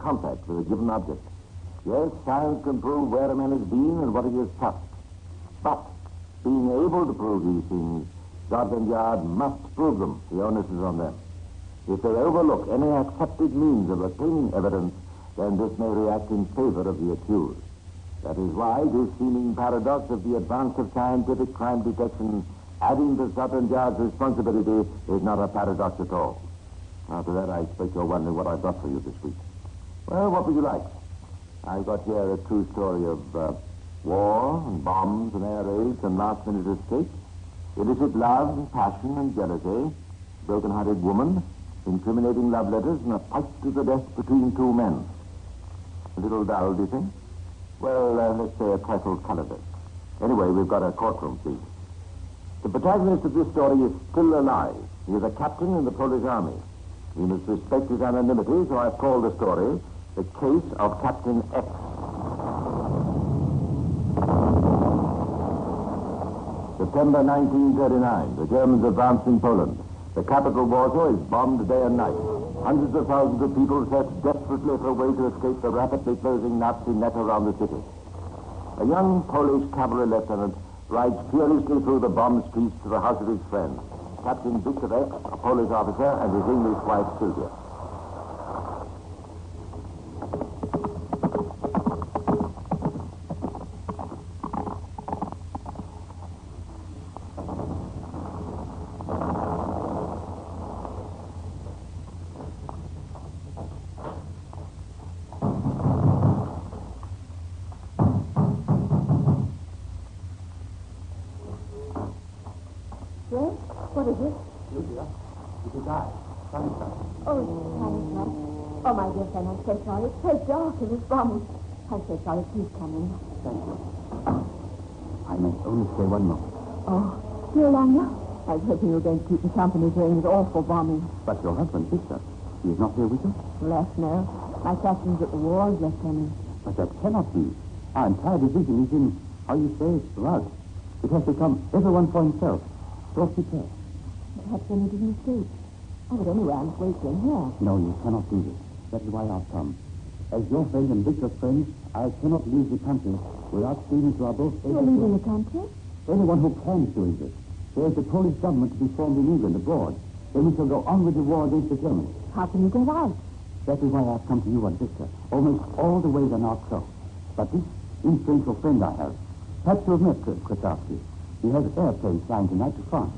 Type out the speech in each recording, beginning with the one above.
contact with a given object. Yes, science can prove where a man has been and what he has touched. But being able to prove these things, Scotland Yard must prove them. The onus is on them. If they overlook any accepted means of obtaining evidence, then this may react in favor of the accused. That is why this seeming paradox of the advance of scientific crime detection adding to Scotland Yard's responsibility is not a paradox at all. After that, I expect you're wondering what I've got for you this week. Well, what would you like? I've got here a true story of war and bombs and air raids and last-minute escapes, illicit love and passion and jealousy, broken-hearted woman, incriminating love letters, and a fight to the death between two men. A little dull, do you think? Well, let's say a trifle colorless. Anyway, we've got a courtroom scene. The protagonist of this story is still alive. He is a captain in the Polish army. We must respect his anonymity, so I've called the story The Case of Captain X. September 1939. The Germans advance in Poland. The capital, Warsaw, is bombed day and night. Hundreds of thousands of people search desperately for a way to escape the rapidly closing Nazi net around the city. A young Polish cavalry lieutenant rides furiously through the bombed streets to the house of his friend, Captain Victor X, a Polish officer, and his English wife, Sylvia. Yes? What is it? Sylvia, did you die? Stanislav. Oh, Stanislav. Oh, my dear friend, I'm so sorry. It's so dark in this bomb. I'm so sorry. Please come in. Thank you. I may only stay 1 moment. Oh, you're alone now? I was hoping you were going to keep me company during this awful bombing. But your husband, Victor, he is not here with you? Less, no. My cousin's at the wars, Lieutenant. But that cannot be. Our entire division is in, how you say, blood. It has become everyone for himself. Don't prepare. Perhaps they needed an escape. Oh, but anyway, I must wait for him here. No, you cannot do this. That is why I've come. As your friend and Victor's friend, I cannot leave the country without seeing that you are both able You're leaving the country? Anyone who can is doing this. There is the Polish government to be formed in England abroad. Then we shall go on with the war against the Germans. How can you get out? That is why I've come to you and Victor. Almost all the ways are now closed. But this influential friend I have, perhaps you have met Kretowski. He has airplanes flying tonight to France.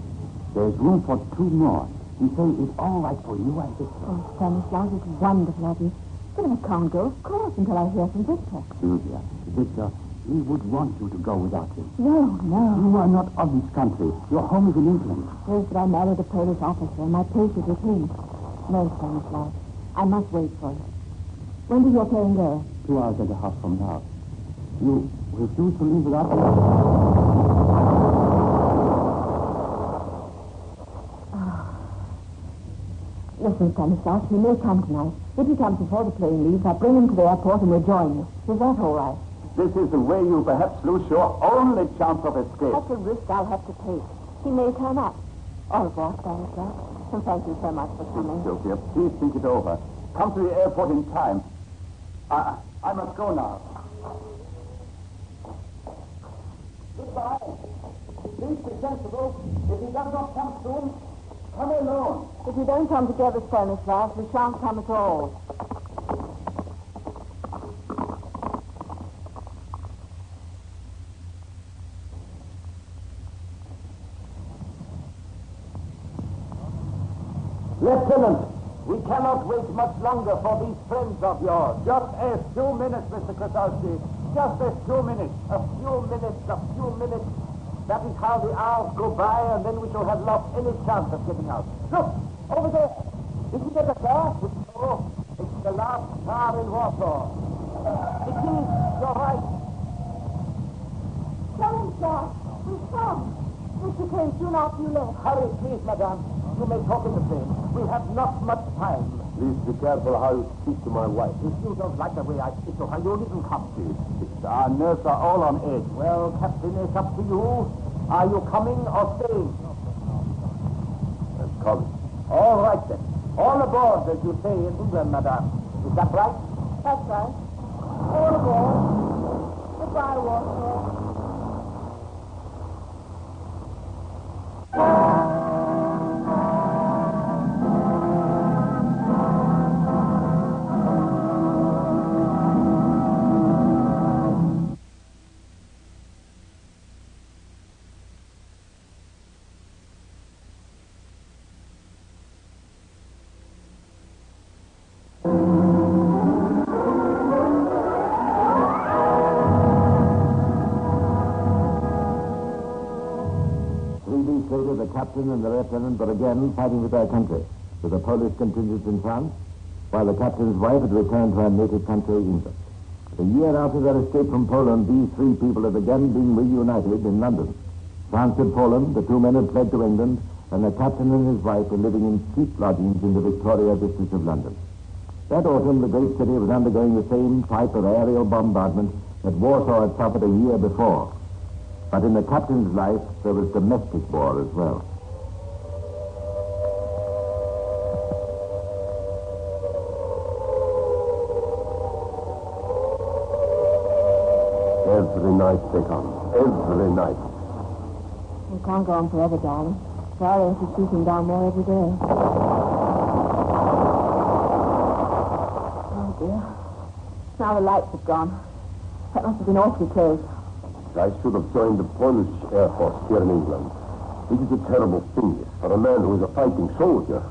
There's room for 2 more. You say it's all right for you and Victor. Oh, Stanislav, it's wonderful of you. But I can't go, of course, until I hear from Victor. Sylvia, Victor, he would want you to go without him. No, no. You are not of this country. Your home is in England. Yes, but I married a Polish officer, and my place is with him. No, Stanislav, I must wait for you. When does your plane go? 2 hours and a half from now. You refuse to leave without him? Listen, Stanislav, he may come tonight. If he comes before the plane leaves, I'll bring him to the airport and we'll join you. Is that all right? This is the way you perhaps lose your only chance of escape. That's a risk I'll have to take. He may turn up. Au revoir, Stanislav. And thank you so much for coming. Sophia, please think it over. Come to the airport in time. I must go now. Goodbye. Please be sensible. If he does not come soon, come alone. If you don't come together, Stanislav, we shan't come at all. Lieutenant, we cannot wait much longer for these friends of yours. Just a few minutes, Mr. Kretowski. Just a few minutes. A few minutes. A few minutes. That is how the hours go by, and then we shall have lost any chance of getting out. Look, over there. Isn't it a car? Oh, it's the last car in Warsaw. It is. You're right. Stanislav, we've come. Mr. Case, do not be late. Hurry, please, madame. You may talk in the plane. We have not much time. Please be careful how you speak to my wife. If you don't like the way I speak to her, you needn't come, please. Our nerves are all on edge. Well, Captain, it's up to you. Are you coming or staying? Coming. All right, then. All aboard, as you say in England, madame. Is that right? That's right. All aboard. Goodbye, Walter. Later, the captain and the lieutenant were again fighting for their country, with the Polish contingent in France, while the captain's wife had returned to her native country, England. A year after their escape from Poland, these three people had again been reunited in London. France had fallen, the two men had fled to England, and the captain and his wife were living in cheap lodgings in the Victoria district of London. That autumn, the great city was undergoing the same type of aerial bombardment that Warsaw had suffered a year before. But in the captain's life, there was domestic war as well. Every night they come. Every night. We can't go on forever, darling. Sorry, is shooting down more every day. Oh, dear. Now the lights have gone. That must have been awfully close. I should have joined the Polish Air Force here in England. It is a terrible thing for a man who is a fighting soldier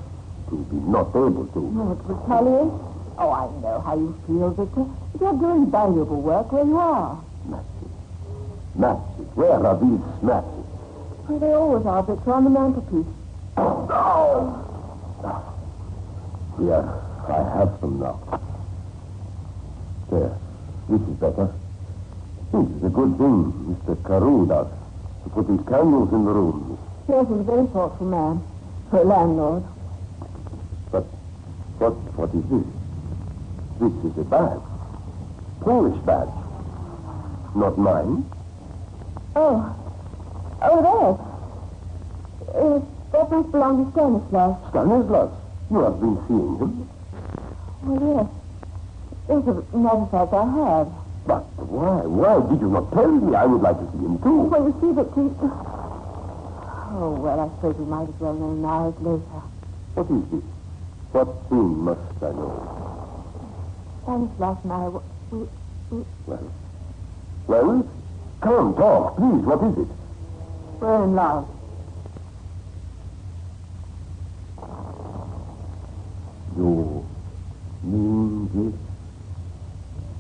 to be not able to. No, it retaliate? Oh, I know how you feel, Victor. But you're doing valuable work where you are. Matches. Matches. Where are these matches? Well, they always are, Victor, on the mantelpiece. Oh! Here, I have some now. There. This is better. This is a good thing Mr. Carew does, to put these candles in the rooms. Yes, he's a very thoughtful man. For a landlord. But what is this? This is a badge. Polish badge. Not mine. Oh, there. That must belong to Stanislaus. Stanislaus? You have been seeing him. Oh, yes. As a matter of fact, I have. But why? Why did you not tell me? I would like to see him too. Well, you see, Victor... Oh, well, I suppose we might as well know now as later. What is this? What thing must I know? Stanislaus and I... Well? Come, talk, please. What is it? We're in love. You mean this?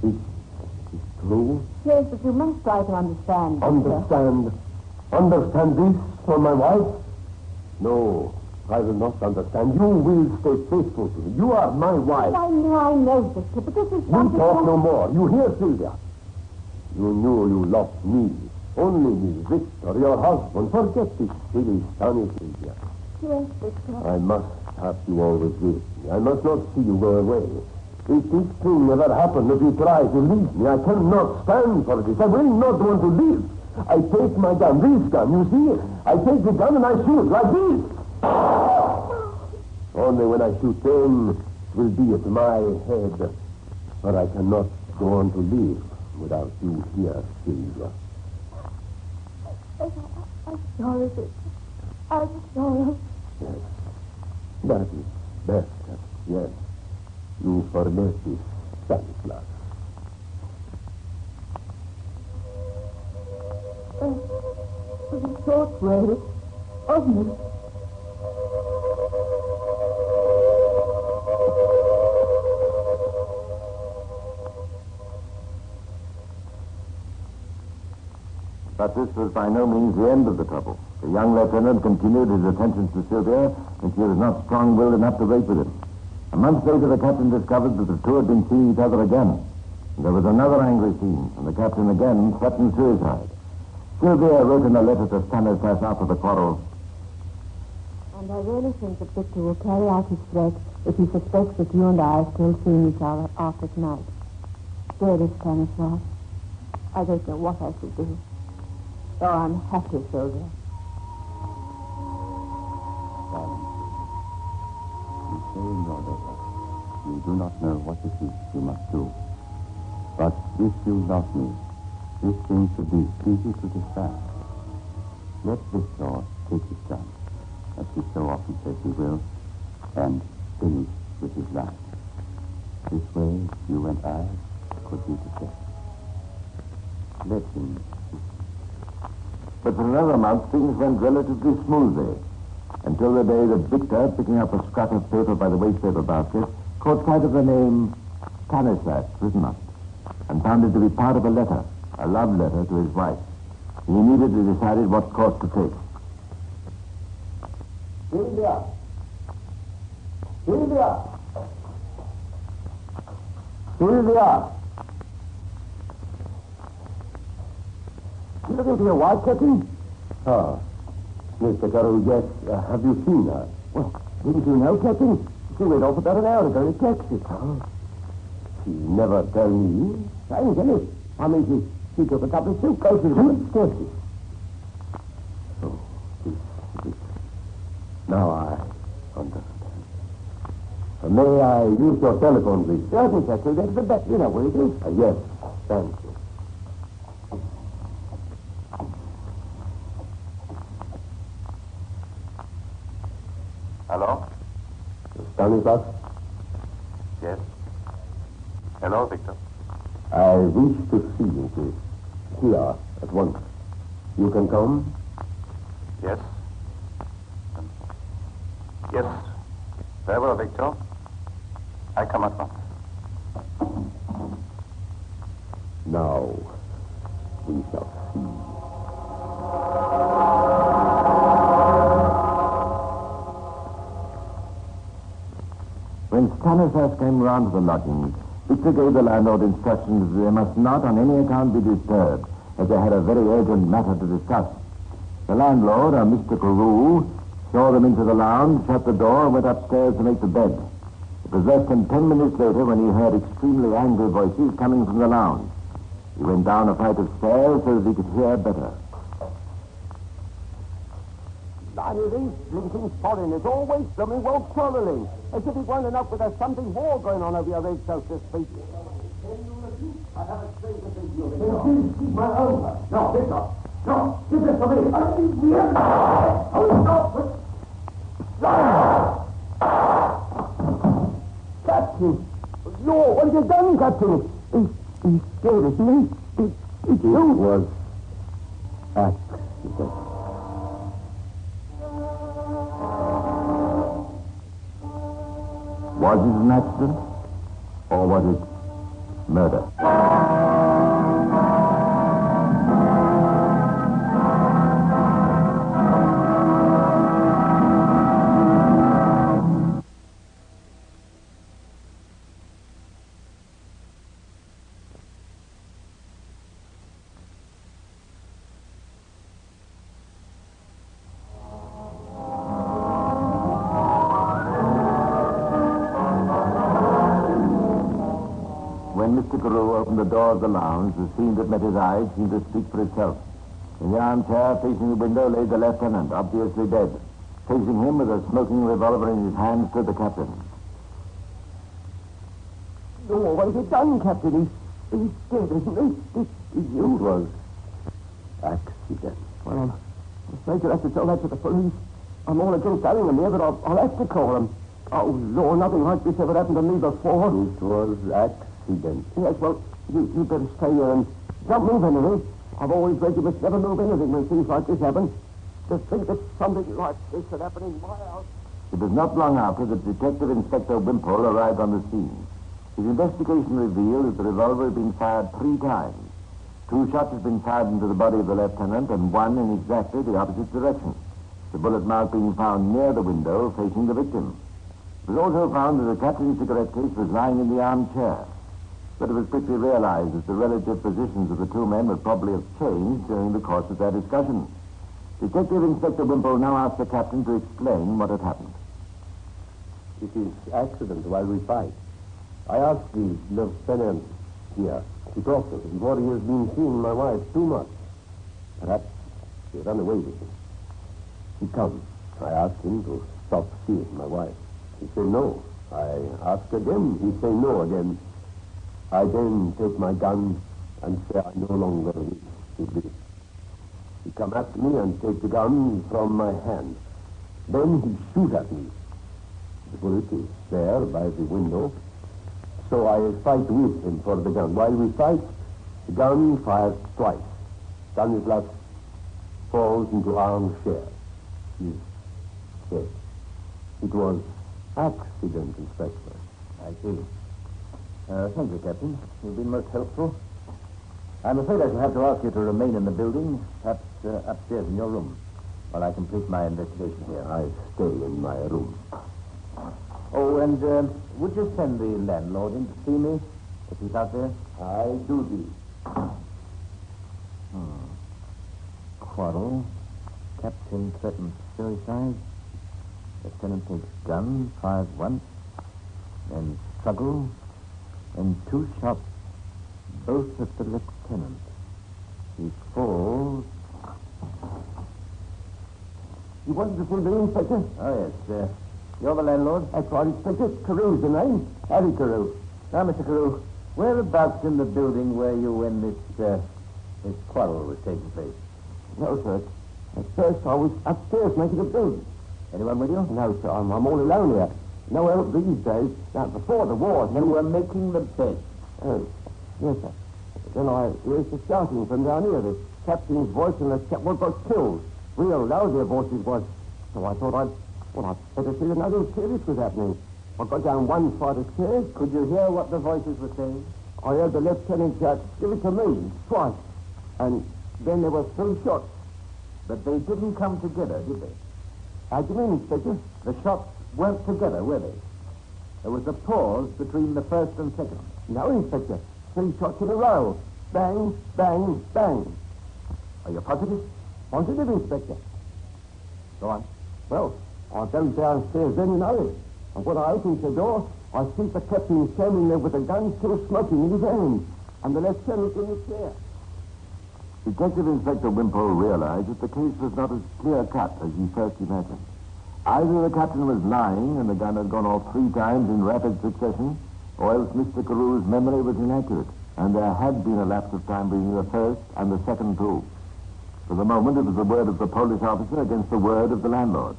This is true? Yes, but you must try to understand. Victor. Understand this for my wife? No, I will not understand. You will stay faithful to me. You are my wife. I know, Victor, but this is You something... talk no more. You hear, Sylvia? You knew you loved me. Only me, Victor, your husband. Forget this silly Spanish, Sylvia. Yes, Victor. I must have you always with me. I must not see you go away. If this thing ever happened, if you try to leave me, I cannot stand for this. I will not want to live. I take my gun, this gun, you see? I take the gun and I shoot, like this. Only when I shoot them, it will be at my head. But I cannot go on to live without you here, Sylvia. I'm sorry, Victor. I'm sorry. Yes. That is best, yes. You forget this, Stanislaus. It was a short way, wasn't it? But this was by no means the end of the trouble. The young lieutenant continued his attentions to Sylvia, and she was not strong-willed enough to break with him. A month later, the captain discovered that the two had been seeing each other again. And there was another angry scene, and the captain again threatened suicide. Sylvia wrote in a letter to Stanislaus after the quarrel. And I really think that Victor will carry out his threat if he suspects that you and I are still seeing each other after tonight. Dearest Stanislaus, I don't know what I should do. Oh, I'm happy, Sylvia. You say in your letter, you do not know what it is you must do. If you love me, this thing should be easy to decide. Let Victor take his gun, as he so often says he will, and finish with his life. This way, you and I could be together. Let him. But for another month, things went relatively smoothly, until the day that Victor, picking up a scrap of paper by the wastepaper basket, caught sight of the name Stanislas written on it, and found it to be part of a letter, a love letter to his wife. He immediately decided what course to take. Sylvia! Sylvia! Sylvia! You looking for your wife, Captain? Ah, Mr. Carroll, yes. Have you seen her? Well, didn't you know, Captain? She went off about an hour ago to Texas. Oh. She never tell me. I ain't tell you. I mean, she took a couple of suitcases and Texas. Oh, this. Now I understand. May I use your telephone, please? Certainly, Captain. That's the best. You know where it is. Yes, thank you. Hello? Stanislas? Yes. Hello, Victor. I wish to see you, please. Here, at once. You can come? Yes. Yes. Very well, Victor. I come at once. Now, we shall see. When Stanislas came round to the lodgings, Victor gave the landlord instructions that they must not on any account be disturbed, as they had a very urgent matter to discuss. The landlord, a Mr. Carew, saw them into the lounge, shut the door, and went upstairs to make the bed. It was less than 10 minutes later when he heard extremely angry voices coming from the lounge. He went down a flight of stairs so that he could hear better. These blinking foreigners always blooming well quarreling. As if it weren't enough with there's something more going on over your head, so to speak. I have a strange thing to you. Keep my own. No, Victor. No, give this to me. Captain! Lord, what have you done, Captain? He's scared, isn't he? It was accident. Was it an accident, or was it murder? When Mr. Carew opened the door of the lounge, the scene that met his eyes seemed to speak for itself. In the armchair facing the window lay the lieutenant, obviously dead. Facing him with a smoking revolver in his hand stood the captain. Oh, what have you done, Captain? He's dead, isn't he? It was accident. Well, I'm afraid you'll have to tell that to the police. I'm all against having them here, but I'll have to call them. Oh, Lord, nothing like this ever happened to me before. It was accident. Yes, well, you better stay here and don't move anything. I've always read you must never move anything when things like this happen. To think that something like this could happen in my house. It was not long after that Detective Inspector Wimpole arrived on the scene. His investigation revealed that the revolver had been fired 3 times. 2 shots had been fired into the body of the lieutenant and 1 in exactly the opposite direction. The bullet mark being found near the window facing the victim. It was also found that the captain's cigarette case was lying in the armchair. But it was quickly realized that the relative positions of the 2 men would probably have changed during the course of their discussion. Detective Inspector Wimpole now asked the captain to explain what had happened. It is accident while we fight. I asked the lieutenant here to talk to him, for he has been seeing my wife too much. Perhaps he ran away with him. He comes. I asked him to stop seeing my wife. He said no. I asked again. He said no again. I then take my gun and say I no longer wish to live. He come at me and take the gun from my hand. Then he shoot at me. The bullet is there by the window. So I fight with him for the gun. While we fight, the gun fires twice. Stanislas falls into armchair. He's dead. It was accident, Inspector. I see. Thank you, Captain. You've been most helpful. I'm afraid I shall have to ask you to remain in the building, perhaps upstairs in your room, while I complete my investigation here. I stay in my room. Oh, and would you send the landlord in to see me, if he's out there? I do this. Quarrel. Captain threatens suicide. Lieutenant takes gun, fires once. Then struggle. Then 2 shots, both at the lieutenant. He falls. You wanted to see the Inspector? Oh, yes. You're the landlord? That's right, Inspector. Carew's the name. Harry Carew. Now, Mr. Carew, whereabouts in the building were you when this quarrel was taking place? No, sir. At first, I was upstairs making a building. Anyone with you? No, sir. I'm all alone here. No help these days. Now, before the war... You were making the bed. Oh, yes, sir. Then I heard the shouting from down here. The captain's voice and the chap what got killed. Real loud their voices was. So I thought I'd better see that nothing serious was happening. I got down one flight of stairs. Could you hear what the voices were saying? I heard the lieutenant shout, "Give it to me," twice. And then there were 3 shots. But they didn't come together, did they? How do you mean, Inspector? The shots weren't together, were they? There was a pause between the first and second. No, Inspector. 3 shots in a row. Bang, bang, bang. Are you positive? Positive, Inspector. Go on. Well, I go downstairs then and know. And when I open the door, I see the captain standing there with a gun still smoking in his hand, and the lieutenant in the chair. Detective Inspector Wimpole realized that the case was not as clear-cut as he first imagined. Either the captain was lying and the gun had gone off 3 times in rapid succession, or else Mr. Carew's memory was inaccurate, and there had been a lapse of time between the first and the second too. For the moment, it was the word of the Polish officer against the word of the landlord.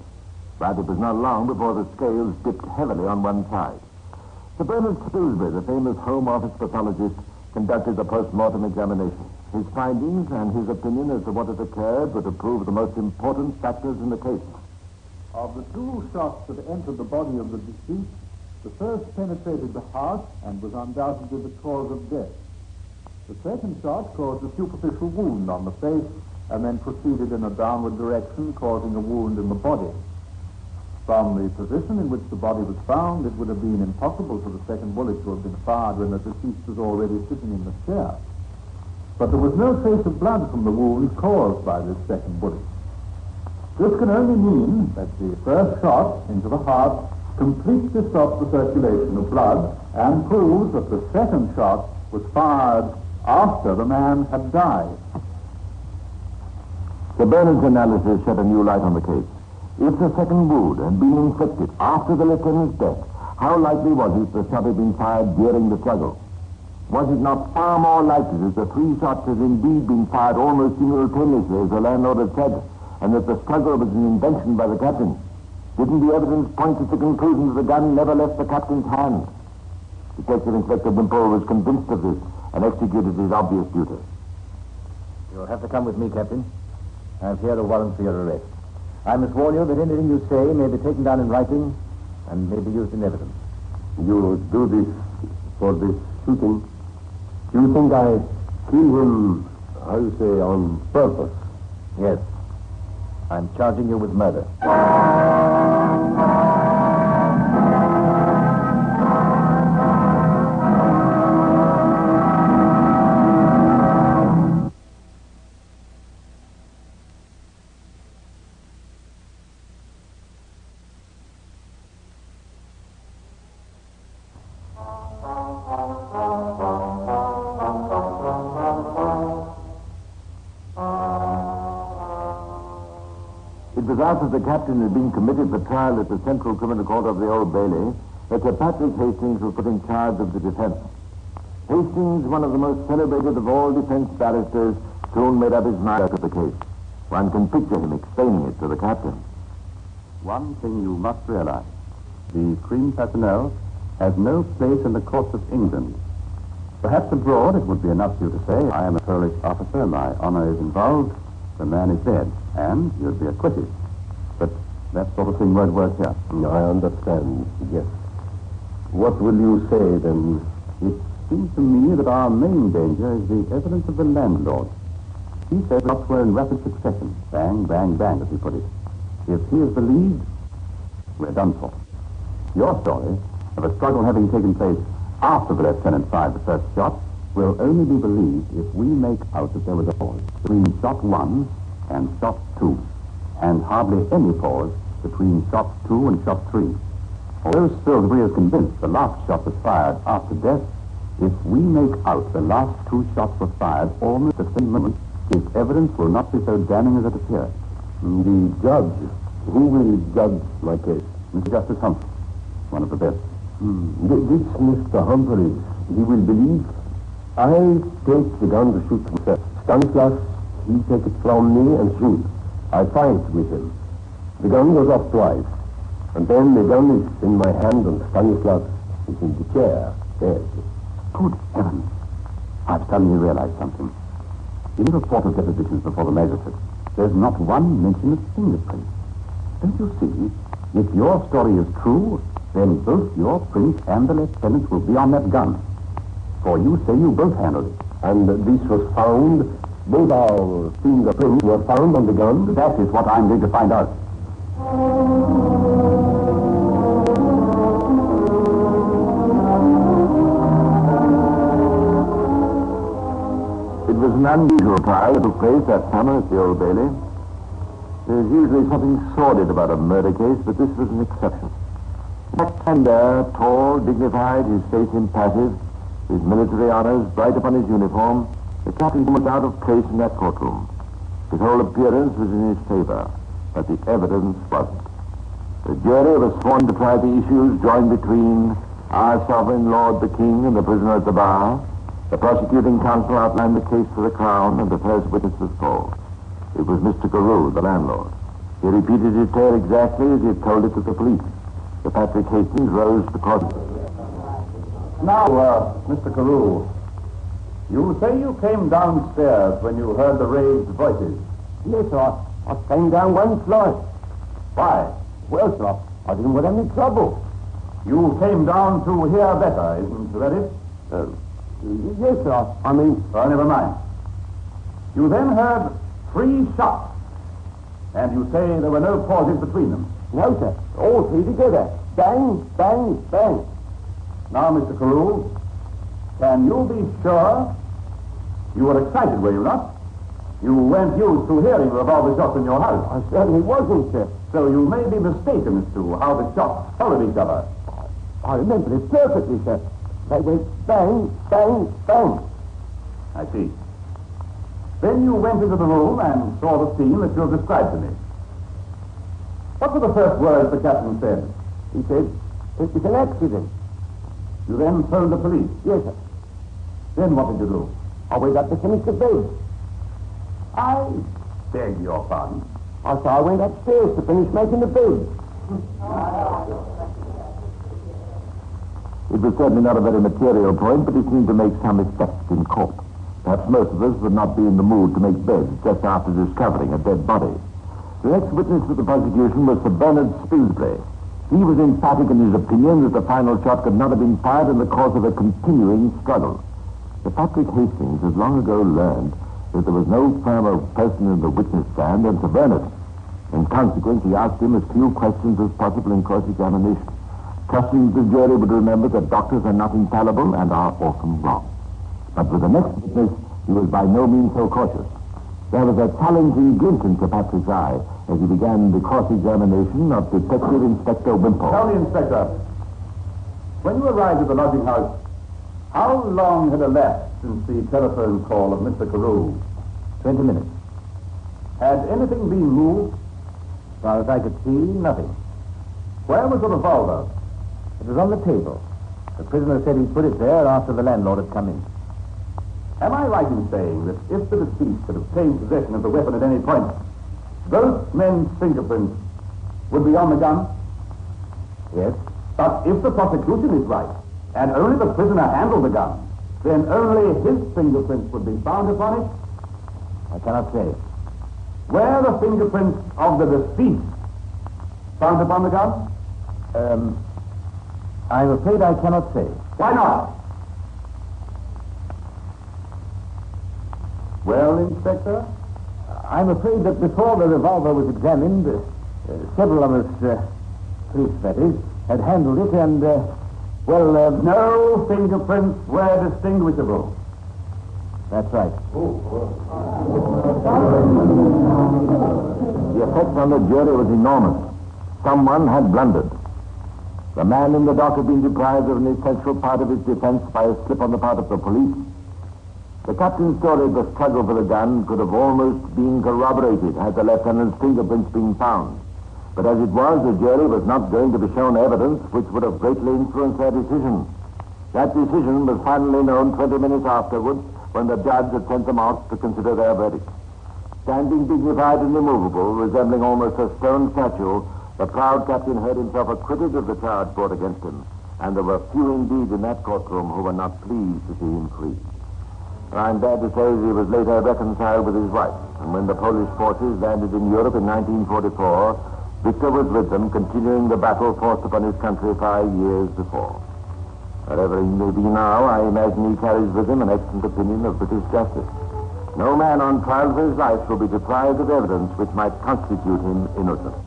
But it was not long before the scales dipped heavily on one side. Sir Bernard Spilsbury, the famous Home Office pathologist, conducted the post-mortem examination. His findings and his opinion as to what had occurred were to prove the most important factors in the case. Of the 2 shots that entered the body of the deceased, the first penetrated the heart and was undoubtedly the cause of death. The second shot caused a superficial wound on the face and then proceeded in a downward direction, causing a wound in the body. From the position in which the body was found, it would have been impossible for the second bullet to have been fired when the deceased was already sitting in the chair. But there was no trace of blood from the wound caused by this second bullet. This can only mean that the first shot into the heart completely stopped the circulation of blood and proves that the second shot was fired after the man had died. Sir Bernard's analysis shed a new light on the case. If the second wound had been inflicted after the lieutenant's death, how likely was it the shot had been fired during the struggle? Was it not far more likely that the 3 shots had indeed been fired almost simultaneously, as the landlord had said, and that the struggle was an invention by the captain? Didn't the evidence point to the conclusion that the gun never left the captain's hand? Detective Inspector Wimpole was convinced of this and executed his obvious duty. You'll have to come with me, Captain. I've here a warrant for your arrest. I must warn you that anything you say may be taken down in writing and may be used in evidence. You do this for this shooting? You think I killed him, how you say, on purpose? Yes. I'm charging you with murder. It was after the captain had been committed for trial at the Central Criminal Court of the Old Bailey that Sir Patrick Hastings was put in charge of the defense. Hastings, one of the most celebrated of all defense barristers, soon made up his mind to the case. One can picture him explaining it to the captain. One thing you must realize. The crime personnel has no place in the courts of England. Perhaps abroad it would be enough for you to say, I am a Polish officer, my honor is involved, the man is dead, and you'd be acquitted. But that sort of thing won't work here. I understand, yes. What will you say, then? It seems to me that our main danger is the evidence of the landlord. He says shots were in rapid succession. Bang, bang, bang, as he put it. If he is believed, we're done for. Your story of a struggle having taken place after the lieutenant fired the first shot will only be believed if we make out that there was a pause between shot 1 and shot 2, and hardly any pause between shot 2 and shot 3. Although Salisbury is convinced the last shot was fired after death, if we make out the last 2 shots were fired almost at the same moment, his evidence will not be so damning as it appears. The judge. Who will judge my case? Mr. Justice Humphrey, one of the best. This Mr. Humphreys, he will believe. I take the gun to shoot myself. Stanislas, he take it from me and shoot. I fight with him. The gun goes off twice. And then the gun is in my hand and Stanislas is in the chair, dead. Good heavens. I've suddenly realized something. In the report of depositions before the magistrate, there's not one mention of fingerprints. Don't you see? If your story is true, then both your prints and the lieutenant's will be on that gun. For you say you both handled it. And this was found, both our fingerprints were found on the gun? That is what I'm going to find out. It was an unusual trial that took place that summer at the Old Bailey. There's usually something sordid about a murder case, but this was an exception. Jack Tender, tall, dignified, his face impassive, his military honors bright upon his uniform, the captain was out of place in that courtroom. His whole appearance was in his favor, but the evidence wasn't. The jury was sworn to try the issues joined between our sovereign lord the king and the prisoner at the bar. The prosecuting counsel outlined the case for the Crown, and the first witness was called. It was Mr. Carew, the landlord. He repeated his tale exactly as he had told it to the police. Sir Patrick Hastings rose to court. Now, Mr. Carew, you say you came downstairs when you heard the raised voices. Yes, sir. I came down one flight. Why? Well, sir, I didn't want any trouble. You came down to hear better, isn't that it? Yes, sir. I mean... Well, never mind. You then heard 3 shots, and you say there were no pauses between them. No, sir. All 3 together. Bang, bang, bang. Now, Mr. Carew, can you be sure you were excited, were you not? You weren't used to hearing revolver shots in your house. I certainly wasn't, sir. So you may be mistaken as to how the shots followed each other. I remember it perfectly, sir. They went bang, bang, bang. I see. Then you went into the room and saw the scene that you have described to me. What were the first words the captain said? He said, it's an accident. You then phoned the police. Yes, sir. Then what did you do? I went up to finish the bed. I beg your pardon. I went upstairs to finish making the bed. It was certainly not a very material point, but it seemed to make some effect in court. Perhaps most of us would not be in the mood to make beds just after discovering a dead body. The next witness to the prosecution was Sir Bernard Spilsbury. He was emphatic in his opinion that the final shot could not have been fired in the course of a continuing struggle. Sir Patrick Hastings had long ago learned that there was no firmer person in the witness stand than Sir Bernard. In consequence, he asked him as few questions as possible in cross-examination, trusting the jury would remember that doctors are not infallible and are often wrong. But with the next witness, he was by no means so cautious. There was a challenging glint in Sir Patrick's eye as he began the cross-examination of Detective Inspector Wimpole. Tell me, Inspector, when you arrived at the lodging house, how long had elapsed since the telephone call of Mr. Carew? 20 minutes. Had anything been moved? As far as I could see, nothing. Where was the revolver? It was on the table. The prisoner said he put it there after the landlord had come in. Am I right in saying that if the deceased had obtained possession of the weapon at any point, both men's fingerprints would be on the gun? Yes? But if the prosecution is right, and only the prisoner handled the gun, then only his fingerprints would be found upon it? I cannot say. Were the fingerprints of the deceased found upon the gun? I'm afraid I cannot say. Why not? Well, Inspector? I'm afraid that before the revolver was examined, several of us, police that is, had handled it and, no fingerprints were distinguishable. That's right. The effect on the jury was enormous. Someone had blundered. The man in the dock had been deprived of an essential part of his defense by a slip on the part of the police. The captain's story of the struggle for the gun could have almost been corroborated had the lieutenant's fingerprints been found. But as it was, the jury was not going to be shown evidence which would have greatly influenced their decision. That decision was finally known 20 minutes afterwards when the judge had sent them out to consider their verdict. Standing dignified and immovable, resembling almost a stone statue, the proud captain heard himself acquitted of the charge brought against him, and there were few indeed in that courtroom who were not pleased to see him free. I'm glad to say that he was later reconciled with his wife, and when the Polish forces landed in Europe in 1944, Victor was with them, continuing the battle forced upon his country 5 years before. Wherever he may be now, I imagine he carries with him an excellent opinion of British justice. No man on trial for his life will be deprived of evidence which might constitute him innocent.